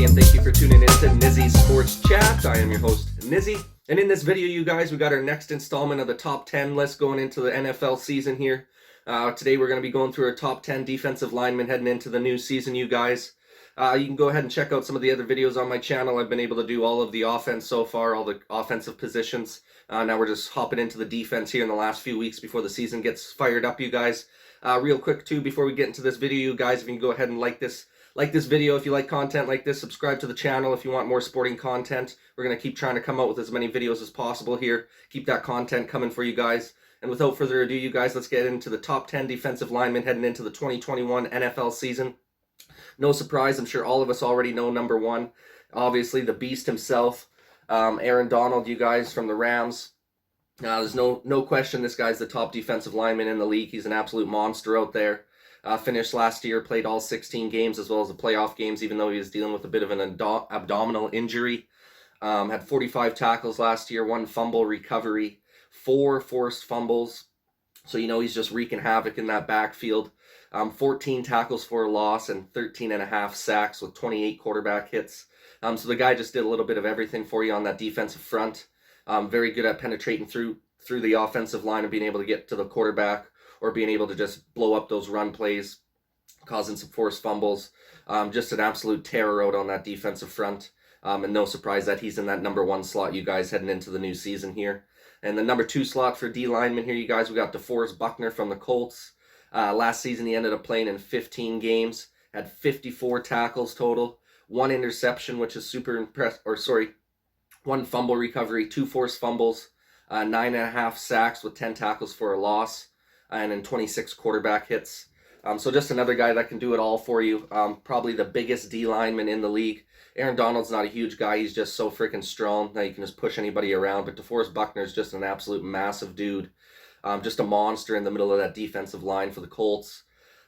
everybody, and thank you for tuning in to Nizzy's Sports Chat. I am your host, Nizzy. And in this video, you guys, we got our next installment of the top 10 list going into the NFL season here. Today, we're going to be going through our top 10 defensive linemen heading into the new season, you guys. You can go ahead and check out some of the other videos on my channel. I've been able to do all of the offense so far, all the offensive positions. Now we're just hopping into the defense here in the last few weeks before the season gets fired up, you guys. Real quick, too, before we get into this video, you guys, if you can go ahead and like this video if you like content like this. Subscribe to the channel if you want more sporting content. We're going to keep trying to come out with as many videos as possible here. Keep that content coming for you guys. And without further ado, you guys, let's get into the top 10 defensive linemen heading into the 2021 NFL season. No surprise, I'm sure all of us already know number one. Obviously, the beast himself, Aaron Donald, you guys, from the Rams. There's no question this guy's the top defensive lineman in the league. He's an absolute monster out there. Finished last year, played all 16 games as well as the playoff games, even though he was dealing with a bit of an abdominal injury. Had 45 tackles last year, 1 fumble recovery, 4 forced fumbles. So you know he's just wreaking havoc in that backfield. 14 tackles for a loss and 13.5 sacks with 28 quarterback hits. So the guy just did a little bit of everything for you on that defensive front. Very good at penetrating through the offensive line and being able to get to the quarterback, or being able to just blow up those run plays, causing some forced fumbles. Just an absolute terror out on that defensive front. And no surprise that he's in that number 1 slot, you guys, heading into the new season here. And the number 2 slot for D lineman here, you guys, we got DeForest Buckner from the Colts. Last season, he ended up playing in 15 games, had 54 tackles total, 1 interception, which is super impressive, 1 fumble recovery, 2 forced fumbles, 9.5 sacks with 10 tackles for a loss, and then 26 quarterback hits. So just another guy that can do it all for you. Probably the biggest D lineman in the league. Aaron Donald's not a huge guy. He's just so freaking strong that he can just push anybody around. But DeForest Buckner's just an absolute massive dude. Just a monster in the middle of that defensive line for the Colts.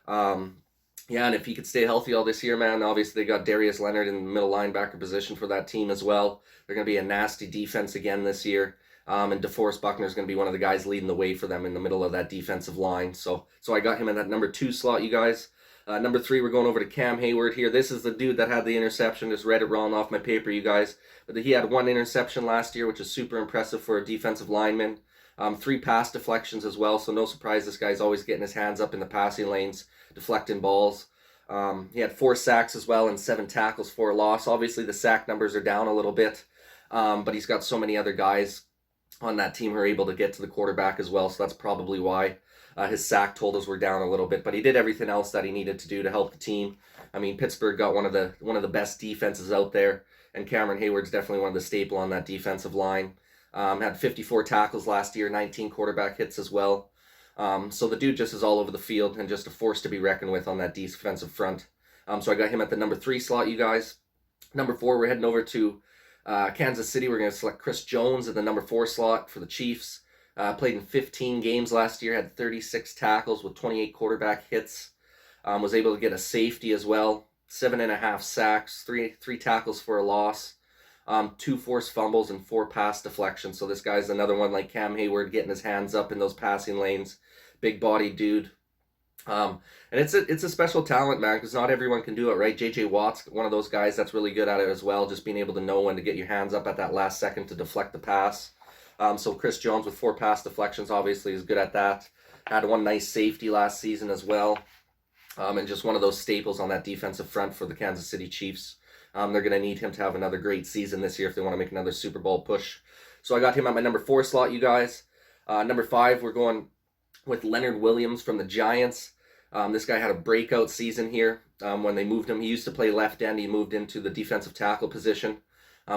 Yeah, and if he could stay healthy all this year, man, obviously they got Darius Leonard in the middle linebacker position for that team as well. They're going to be a nasty defense again this year. And DeForest Buckner is going to be one of the guys leading the way for them in the middle of that defensive line. So I got him in that number 2 slot, you guys. Number 3, we're going over to Cam Hayward here. This is the dude that had the interception. Just read it wrong off my paper, you guys. But he had 1 interception last year, which is super impressive for a defensive lineman. 3 pass deflections as well, so no surprise this guy's always getting his hands up in the passing lanes, deflecting balls. He had 4 sacks as well and 7 tackles for a loss. Obviously the sack numbers are down a little bit, but he's got so many other guys on that team who are able to get to the quarterback as well, so that's probably why his sack totals were down a little bit. But he did everything else that he needed to do to help the team. I mean, Pittsburgh got one of the best defenses out there, and Cameron Hayward's definitely one of the staple on that defensive line. Had 54 tackles last year, 19 quarterback hits as well. So the dude just is all over the field and just a force to be reckoned with on that defensive front. So I got him at the number 3 slot, you guys. Number 4, we're heading over to Kansas City. We're going to select Chris Jones at the number 4 slot for the Chiefs. Played in 15 games last year, had 36 tackles with 28 quarterback hits. Was able to get a safety as well, 7.5 sacks, 3 tackles for a loss. 2 forced fumbles and 4 pass deflections. So this guy's another one like Cam Hayward, getting his hands up in those passing lanes. Big body dude. And it's a special talent, man, because not everyone can do it, right? J.J. Watt's one of those guys that's really good at it as well, just being able to know when to get your hands up at that last second to deflect the pass. So Chris Jones with 4 pass deflections obviously is good at that. Had 1 nice safety last season as well. And just one of those staples on that defensive front for the Kansas City Chiefs. They're going to need him to have another great season this year if they want to make another Super Bowl push. So I got him at my number 4 slot, you guys. Number 5, we're going with Leonard Williams from the Giants. This guy had a breakout season here when they moved him. He used to play left end. He moved into the defensive tackle position.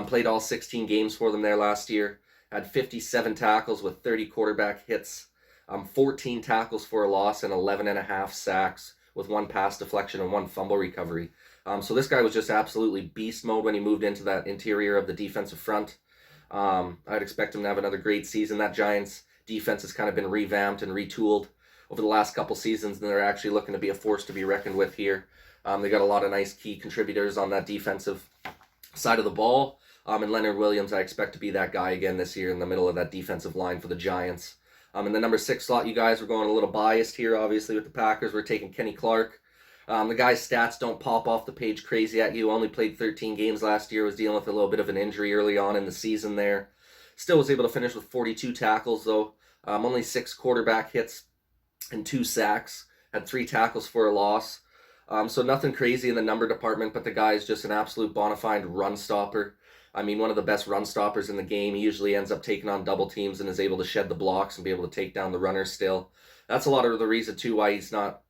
Played all 16 games for them there last year. Had 57 tackles with 30 quarterback hits. 14 tackles for a loss and 11.5 sacks with 1 pass deflection and 1 fumble recovery. So this guy was just absolutely beast mode when he moved into that interior of the defensive front. I'd expect him to have another great season. That Giants defense has kind of been revamped and retooled over the last couple seasons, and they're actually looking to be a force to be reckoned with here. They got a lot of nice key contributors on that defensive side of the ball. And Leonard Williams, I expect to be that guy again this year in the middle of that defensive line for the Giants. In the number 6 slot, you guys, we're going a little biased here, obviously, with the Packers. We're taking Kenny Clark The guy's stats don't pop off the page crazy at you. Only played 13 games last year. Was dealing with a little bit of an injury early on in the season there. Still was able to finish with 42 tackles though. Only 6 quarterback hits and 2 sacks. Had 3 tackles for a loss. So nothing crazy in the number department, but the guy is just an absolute bona fide run stopper. I mean, one of the best run stoppers in the game. He usually ends up taking on double teams and is able to shed the blocks and be able to take down the runners still. That's a lot of the reason too why he's not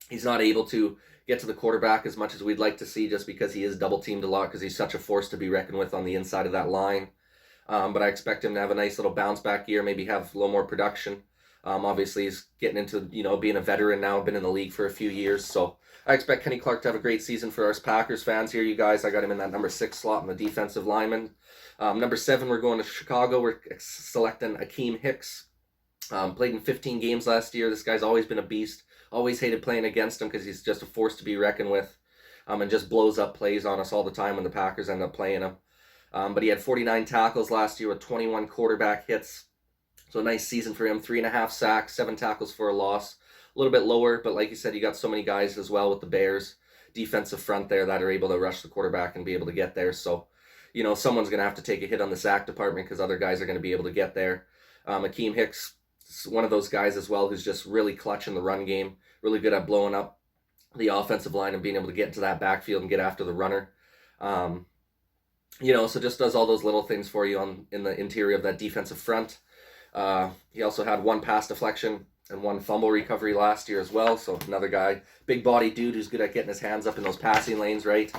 able to get to the quarterback as much as we'd like to see, just because he is double teamed a lot because he's such a force to be reckoned with on the inside of that line. But I expect him to have a nice little bounce back year, maybe have a little more production. Obviously, he's getting into, being a veteran now, been in the league for a few years. So I expect Kenny Clark to have a great season for us Packers fans here, you guys. I got him in that number 6 slot in the defensive lineman. Number 7, we're going to Chicago. We're selecting Akeem Hicks. Played in 15 games last year. This guy's always been a beast. Always hated playing against him because he's just a force to be reckoned with. And just blows up plays on us all the time when the Packers end up playing him. But he had 49 tackles last year with 21 quarterback hits. So a nice season for him. 3.5 sacks, 7 tackles for a loss. A little bit lower, but like you said, you got so many guys as well with the Bears defensive front there that are able to rush the quarterback and be able to get there. So, someone's going to have to take a hit on the sack department because other guys are going to be able to get there. Akeem Hicks is one of those guys as well who's just really clutch in the run game, really good at blowing up the offensive line and being able to get into that backfield and get after the runner. So just does all those little things for you in the interior of that defensive front. He also had 1 pass deflection and 1 fumble recovery last year as well. So another guy, big body dude who's good at getting his hands up in those passing lanes, right?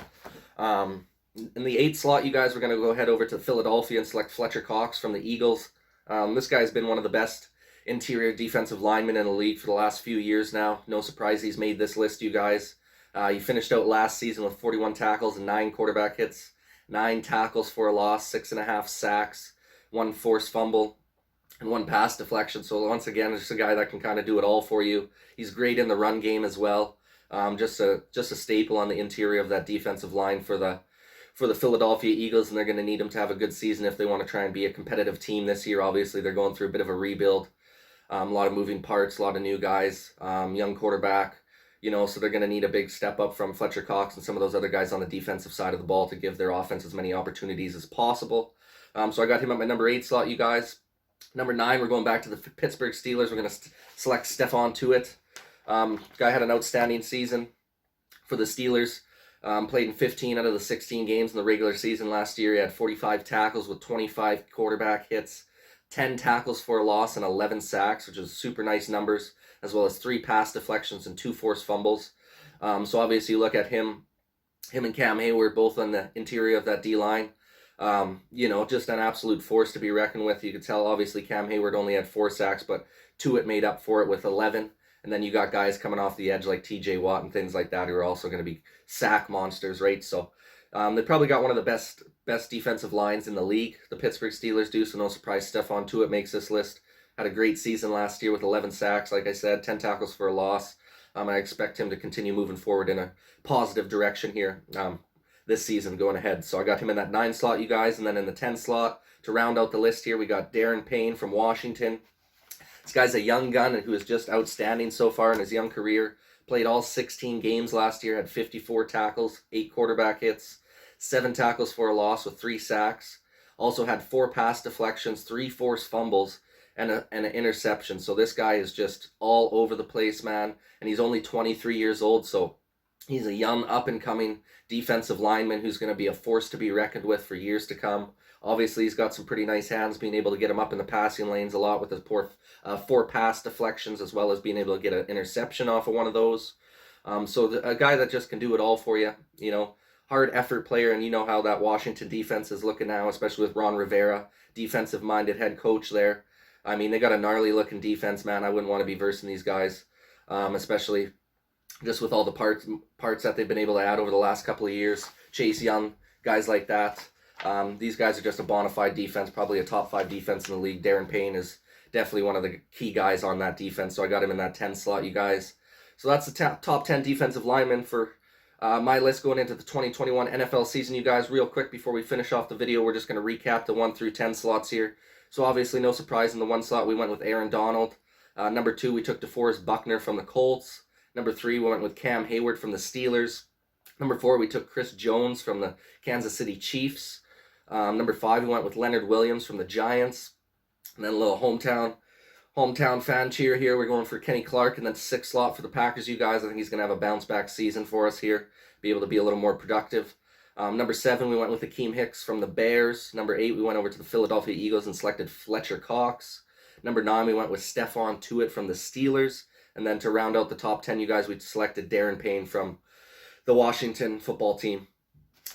In the 8th slot, you guys, we're going to go head over to Philadelphia and select Fletcher Cox from the Eagles. This guy's been one of the best interior defensive linemen in the league for the last few years now. No surprise he's made this list, you guys. He finished out last season with 41 tackles and 9 quarterback hits, 9 tackles for a loss, 6.5 sacks, 1 forced fumble, and 1 pass deflection. So once again, just a guy that can kind of do it all for you. He's great in the run game as well. Just a staple on the interior of that defensive line for the Philadelphia Eagles, and they're going to need him to have a good season if they want to try and be a competitive team this year. Obviously, they're going through a bit of a rebuild. A lot of moving parts, a lot of new guys, young quarterback, so they're going to need a big step up from Fletcher Cox and some of those other guys on the defensive side of the ball to give their offense as many opportunities as possible. So I got him at my number 8 slot, you guys. Number 9, we're going back to the Pittsburgh Steelers. We're going to select Stefan Tua. Guy had an outstanding season for the Steelers. Played in 15 out of the 16 games in the regular season last year. He had 45 tackles with 25 quarterback hits, 10 tackles for a loss, and 11 sacks, which is super nice numbers, as well as 3 pass deflections and 2 forced fumbles. So obviously you look at him and Cam Hayward, both on the interior of that D-line. Just an absolute force to be reckoned with. You could tell, obviously, Cam Hayward only had 4 sacks, but Tua made up for it with 11. And then you got guys coming off the edge like TJ Watt and things like that who are also going to be sack monsters, right? So they probably got one of the best defensive lines in the league, the Pittsburgh Steelers do, so no surprise Stefan Tua makes this list. Had a great season last year with 11 sacks, like I said, 10 tackles for a loss. I expect him to continue moving forward in a positive direction here this season going ahead. So I got him in that 9 slot, you guys, and then in the 10 slot, to round out the list here, we got Darren Payne from Washington. This guy's a young gun who is just outstanding so far in his young career. Played all 16 games last year, had 54 tackles, 8 quarterback hits, 7 tackles for a loss with 3 sacks. Also had 4 pass deflections, 3 forced fumbles, and an interception. So this guy is just all over the place, man. And he's only 23 years old, so he's a young, up-and-coming defensive lineman who's going to be a force to be reckoned with for years to come. Obviously, he's got some pretty nice hands, being able to get him up in the passing lanes a lot with his 4 pass deflections, as well as being able to get an interception off of one of those. A guy that just can do it all for you, hard effort player, and you know how that Washington defense is looking now, especially with Ron Rivera, defensive-minded head coach there. I mean, they got a gnarly-looking defense, man. I wouldn't want to be versing these guys, especially just with all the parts that they've been able to add over the last couple of years. Chase Young, guys like that. These guys are just a bona fide defense, probably a top 5 defense in the league. Darren Payne is definitely one of the key guys on that defense, so I got him in that 10 slot, you guys. So that's the top 10 defensive linemen for my list going into the 2021 NFL season, you guys. Real quick before we finish off the video, we're just going to recap the 1 through 10 slots here. So obviously, no surprise, in the 1 slot, we went with Aaron Donald. Number 2, we took DeForest Buckner from the Colts. Number 3, we went with Cam Hayward from the Steelers. Number 4, we took Chris Jones from the Kansas City Chiefs. Number 5, we went with Leonard Williams from the Giants. And then a little hometown fan cheer here. We're going for Kenny Clark. And then 6th slot for the Packers, you guys. I think he's going to have a bounce-back season for us here. Be able to be a little more productive. Number 7, we went with Akeem Hicks from the Bears. Number 8, we went over to the Philadelphia Eagles and selected Fletcher Cox. Number 9, we went with Stefan Tua from the Steelers. And then to round out the top 10, you guys, we selected Darren Payne from the Washington football team.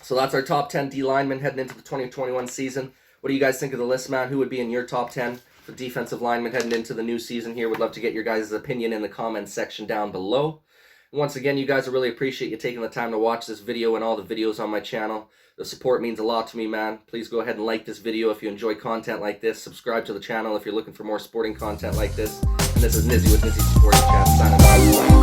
So that's our top 10 D linemen heading into the 2021 season. What do you guys think of the list, man? Who would be in your top 10 for defensive linemen heading into the new season here? Would love to get your guys' opinion in the comments section down below. And once again, you guys, I really appreciate you taking the time to watch this video and all the videos on my channel. The support means a lot to me, man. Please go ahead and like this video if you enjoy content like this. Subscribe to the channel if you're looking for more sporting content like this. And this is Nizzy with Nizzy Sporting Chat signing off.